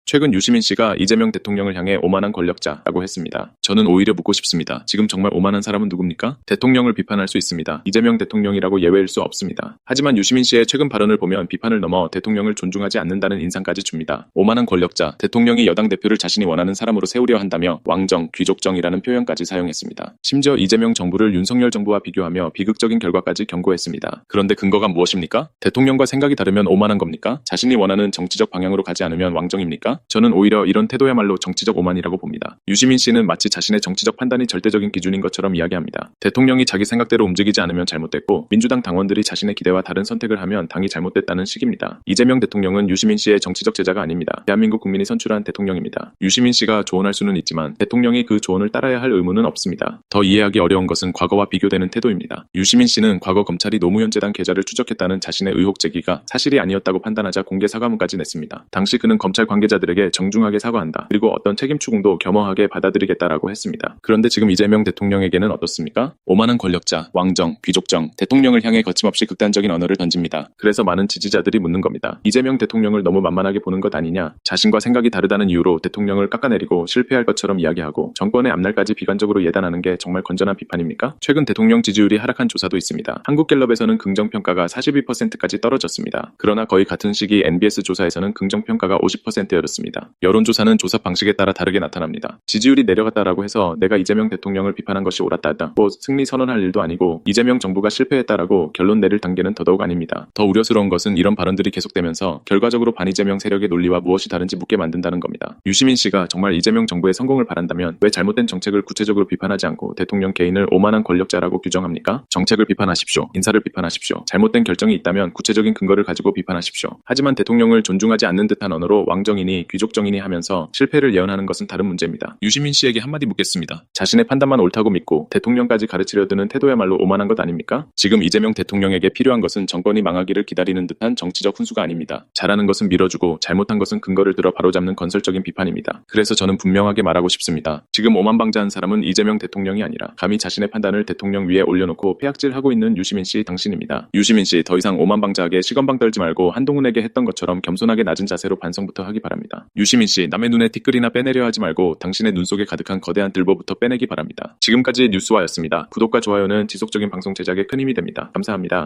최근 유시민 씨가 이재명 대통령을 향해 오만한 권력자라고 했습니다. 저는 오히려 묻고 싶습니다. 지금 정말 오만한 사람은 누굽니까? 대통령을 비판할 수 있습니다. 이재명 대통령이라고 예외일 수 없습니다. 하지만 유시민 씨의 최근 발언을 보면 비판을 넘어 대통령을 존중하지 않는다는 인상까지 줍니다. 오만한 권력자, 대통령이 여당 대표를 자신이 원하는 사람으로 세우려 한다며 왕정, 귀족정이라는 표현까지 사용했습니다. 심지어 이재명 정부를 윤석열 정부와 비교하며 비극적인 결과까지 경고했습니다. 그런데 근거가 무엇입니까? 대통령과 생각이 다르면 오만한 겁니까? 자신이 원하는 정치적 방향으로 가지 않으면 왕정입니까? 저는 오히려 이런 태도야말로 정치적 오만이라고 봅니다. 유시민 씨는 마치 자신의 정치적 판단이 절대적인 기준인 것처럼 이야기합니다. 대통령이 자기 생각대로 움직이지 않으면 잘못됐고 민주당 당원들이 자신의 기대와 다른 선택을 하면 당이 잘못됐다는 식입니다. 이재명 대통령은 유시민 씨의 정치적 제자가 아닙니다. 대한민국 국민이 선출한 대통령입니다. 유시민 씨가 조언할 수는 있지만 대통령이 그 조언을 따라야 할 의무는 없습니다. 더 이해하기 어려운 것은 과거와 비교되는 태도입니다. 유시민 씨는 과거 검찰이 노무현 재단 계좌를 추적했다는 자신의 의혹 제기가 사실이 아니었다고 판단하자 공개 사과문까지 냈습니다. 당시 그는 검찰 관계자들에게 정중하게 사과한다. 그리고 어떤 책임 추궁도 겸허하게 받아들이겠다라고 했습니다. 그런데 지금 이재명 대통령에게는 어떻습니까? 오만한 권력자, 왕정, 귀족정, 대통령을 향해 거침없이 극단적인 언어를 던집니다. 그래서 많은 지지자들이 묻는 겁니다. 이재명 대통령을 너무 만만하게 보는 것 아니냐? 자신과 생각이 다르다는 이유로 대통령을 깎아내리고 실패할 것처럼 이야기하고 정권의 앞날까지 비관적으로 예단하는 게 정말 건전한 비판입니까? 최근 대통령 지지율이 하락한 조사도 있습니다. 한국갤럽에서는 긍정평가가 42%까지 떨어졌습니다. 그러나 거의 같은 시기 NBS 조사에서는 긍정평가가 50%였습니다. 여론조사는 조사 방식에 따라 다르게 나타납니다. 지지율이 내려갔다라고 해서 내가 이재명 대통령을 비판한 것이 옳았다. 뭐 승리 선언할 일도 아니고 이재명 정부가 실패했다라고 결론 내릴 단계는 더더욱 아닙니다. 더 우려스러운 것은 이런 발언들이 계속되면서 결과적으로 반이재명 세력의 논리와 무엇이 다른지 묻게 만든다는 겁니다. 유시민 씨가 정말 이재명 정부의 성공을 바란다면 왜 잘못된 정책을 구체적으로 비판하지 않고 대통령 개인을 오만한 권력자라고 규정합니까? 정책을 비판하십시오. 인사를 비판하십시오. 잘못된 결정이 있다면 구체적인 근거를 가지고 비판하십시오. 하지만 대통령을 존중하지 않는 듯한 언어로 왕정이니 귀족정이니 하면서 실패를 예언하는 것은 다른 문제입니다. 유시민 씨에게 한마디 묻겠습니다. 자신의 판단만 옳다고 믿고 대통령까지 가르치려 드는 태도야말로 오만한 것 아닙니까? 지금 이재명 대통령에게 필요한 것은 정권이 망하기를 기다리는 듯한 정치적 훈수가 아닙니다. 잘하는 것은 밀어주고 잘못한 것은 근거를 들어 바로잡는 건설적인 비판입니다. 그래서 저는 분명하게 말하고 싶습니다. 지금 오만방자한 사람은 이재명 대통령이 아니라 감히 자신의 판단을 대통령 위에 올려놓고 폐악질하고 있는 유시민 씨 당신입니다. 유시민 씨 더 이상 오만방자하게 시건방 떨지 말고 한동훈에게 했던 것처럼 겸손하게 낮은 자세로 반성부터 하기 바랍니다. 유시민 씨 남의 눈에 티끌이나 빼내려 하지 말고 당신의 눈 속에 가득한 거대한 들보부터 빼내기 바랍니다. 지금까지 뉴스와였습니다. 구독과 좋아요는 지속적인 방송 제작에 큰 힘이 됩니다. 감사합니다.